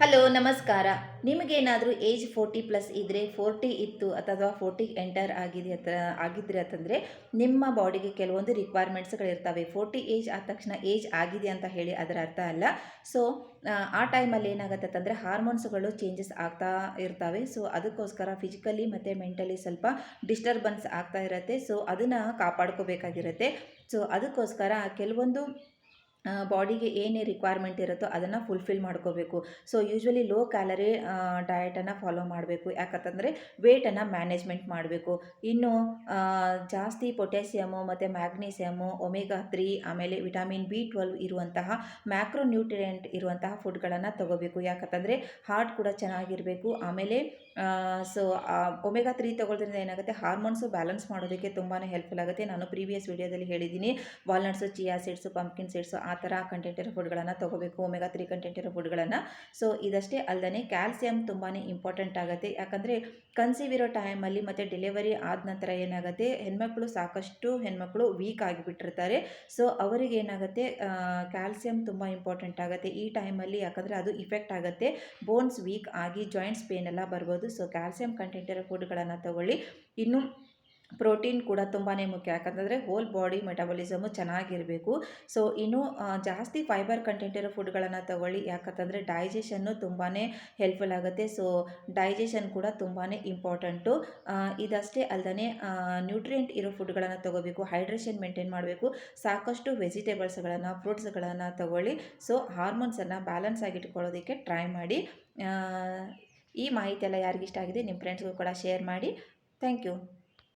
Hello ನಮಸ್ಕಾರ. ನಿಮಗೇನಾದರೂ age 40+ ಇದ್ದರೆ, 40 ಇತ್ತು ಅಥವಾ 40 ಎಂಟರ್ ಆಗಿದ್ರಿ ಅಂತಂದರೆ ನಿಮ್ಮ ಬಾಡಿಗೆ ಕೆಲವೊಂದು ರಿಕ್ವೈರ್ಮೆಂಟ್ಸ್ಗಳಿರ್ತವೆ. 40 ಏಜ್ ಆದ ತಕ್ಷಣ ಏಜ್ ಆಗಿದೆ ಅಂತ ಹೇಳಿ ಅದರ ಅರ್ಥ ಅಲ್ಲ. ಸೊ ಆ ಟೈಮಲ್ಲಿ ಏನಾಗುತ್ತೆ ಅಂತಂದರೆ ಹಾರ್ಮೋನ್ಸ್ಗಳು ಚೇಂಜಸ್ ಆಗ್ತಾ ಇರ್ತವೆ. ಸೊ ಅದಕ್ಕೋಸ್ಕರ ಫಿಸಿಕಲಿ ಮತ್ತು ಮೆಂಟಲಿ ಸ್ವಲ್ಪ ಡಿಸ್ಟರ್ಬೆನ್ಸ್ ಆಗ್ತಾ ಇರುತ್ತೆ. ಸೊ ಅದನ್ನು ಕಾಪಾಡ್ಕೋಬೇಕಾಗಿರುತ್ತೆ. ಸೊ ಅದಕ್ಕೋಸ್ಕರ ಕೆಲವೊಂದು ಬಾಡಿಗೆ ಏನೇ ರಿಕ್ವೈರ್ಮೆಂಟ್ ಇರುತ್ತೋ ಅದನ್ನು ಫುಲ್ಫಿಲ್ ಮಾಡ್ಕೋಬೇಕು. ಸೊ ಯೂಶ್ವಲಿ ಲೋ ಕ್ಯಾಲರಿ ಡಯಟನ್ನು ಫಾಲೋ ಮಾಡಬೇಕು. ಯಾಕಂತಂದರೆ ವೇಟನ್ನು ಮ್ಯಾನೇಜ್ಮೆಂಟ್ ಮಾಡಬೇಕು. ಇನ್ನು ಜಾಸ್ತಿ ಪೊಟ್ಯಾಸಿಯಮು ಮತ್ತು ಮ್ಯಾಗ್ನೀಸಿಯಮು, ಒಮೆಗಾ 3 ಆಮೇಲೆ ವಿಟಮಿನ್ B12 ಇರುವಂತಹ ಮ್ಯಾಕ್ರೋ ನ್ಯೂಟ್ರಿಯೆಂಟ್ ಇರುವಂತಹ ಫುಡ್ಗಳನ್ನು ತಗೋಬೇಕು. ಯಾಕಂತಂದರೆ ಹಾರ್ಟ್ ಕೂಡ ಚೆನ್ನಾಗಿರಬೇಕು. ಆಮೇಲೆ ಸೊ ಒಮೆಗಾ 3 ತಗೊಳ್ಳೋದ್ರಿಂದ ಏನಾಗುತ್ತೆ, ಹಾರ್ಮೋನ್ಸು ಬ್ಯಾಲೆನ್ಸ್ ಮಾಡೋದಕ್ಕೆ ತುಂಬಾ ಹೆಲ್ಪ್ಫುಲ್ ಆಗುತ್ತೆ. ನಾನು ಪ್ರೀವಿಯಸ್ ವಿಡಿಯೋದಲ್ಲಿ ಹೇಳಿದ್ದೀನಿ, walnuts, chia seeds, pumpkin seeds ಆ ಥರ ಕಂಟೆಂಟ್ ಇರೋ ಫುಡ್ಗಳನ್ನು ತೊಗೋಬೇಕು, ಒಮೆಗಾ 3 ಕಂಟೆಂಟ್ ಇರೋ ಫುಡ್ಗಳನ್ನು. ಸೊ ಇದಷ್ಟೇ ಅಲ್ಲದೆ ಕ್ಯಾಲ್ಸಿಯಂ ತುಂಬಾ ಇಂಪಾರ್ಟೆಂಟ್ ಆಗುತ್ತೆ. ಯಾಕಂದರೆ ಕನ್ಸೀವ್ ಇರೋ ಟೈಮಲ್ಲಿ ಮತ್ತು ಡೆಲಿವರಿ ಆದ ನಂತರ ಏನಾಗುತ್ತೆ, ಸಾಕಷ್ಟು ಹೆಣ್ಮಕ್ಳು ವೀಕ್ ಆಗಿಬಿಟ್ಟಿರ್ತಾರೆ. ಸೊ ಅವರಿಗೆ ಏನಾಗುತ್ತೆ, ಕ್ಯಾಲ್ಸಿಯಂ ತುಂಬ ಇಂಪಾರ್ಟೆಂಟ್ ಆಗುತ್ತೆ ಈ ಟೈಮಲ್ಲಿ. ಯಾಕಂದರೆ ಅದು ಇಫೆಕ್ಟ್ ಆಗುತ್ತೆ, ಬೋನ್ಸ್ ವೀಕ್ ಆಗಿ ಜಾಯಿಂಟ್ಸ್ ಪೇನ್ ಎಲ್ಲ ಬರ್ಬೋದು. ಸೊ ಕ್ಯಾಲ್ಸಿಯಂ ಕಂಟೆಂಟ್ ಇರೋ ಫುಡ್ಗಳನ್ನು ತಗೊಳ್ಳಿ. ಇನ್ನು ಪ್ರೋಟೀನ್ ಕೂಡ ತುಂಬಾ ಮುಖ್ಯ. ಯಾಕಂತಂದರೆ ಹೋಲ್ ಬಾಡಿ ಮೆಟಬಾಲಿಸಮು ಚೆನ್ನಾಗಿರಬೇಕು. ಸೊ ಇನ್ನು ಜಾಸ್ತಿ ಫೈಬರ್ ಕಂಟೆಂಟ್ ಇರೋ ಫುಡ್ಗಳನ್ನು ತಗೊಳ್ಳಿ. ಯಾಕಂತಂದರೆ ಡೈಜೆಷನ್ನು ತುಂಬಾ ಹೆಲ್ಪ್ಫುಲ್ ಆಗುತ್ತೆ. ಸೊ ಡೈಜೆಷನ್ ಕೂಡ ತುಂಬಾ ಇಂಪಾರ್ಟೆಂಟು. ಇದಷ್ಟೇ ಅಲ್ಲದೆ ನ್ಯೂಟ್ರಿಯೆಂಟ್ ಇರೋ ಫುಡ್ಗಳನ್ನು ತಗೋಬೇಕು, ಹೈಡ್ರೇಷನ್ ಮೇಂಟೈನ್ ಮಾಡಬೇಕು, ಸಾಕಷ್ಟು ವೆಜಿಟೇಬಲ್ಸ್ಗಳನ್ನು, ಫ್ರೂಟ್ಸ್ಗಳನ್ನು ತಗೊಳ್ಳಿ. ಸೊ ಹಾರ್ಮೋನ್ಸನ್ನು ಬ್ಯಾಲೆನ್ಸ್ ಆಗಿಟ್ಕೊಳ್ಳೋದಕ್ಕೆ ಟ್ರೈ ಮಾಡಿ. ಈ ಮಾಹಿತಿ ಎಲ್ಲ ಯಾರಿಗಿಷ್ಟ ಆಗಿದೆ ನಿಮ್ಮ ಫ್ರೆಂಡ್ಸ್ಗೂ ಕೂಡ ಶೇರ್ ಮಾಡಿ. Thank you.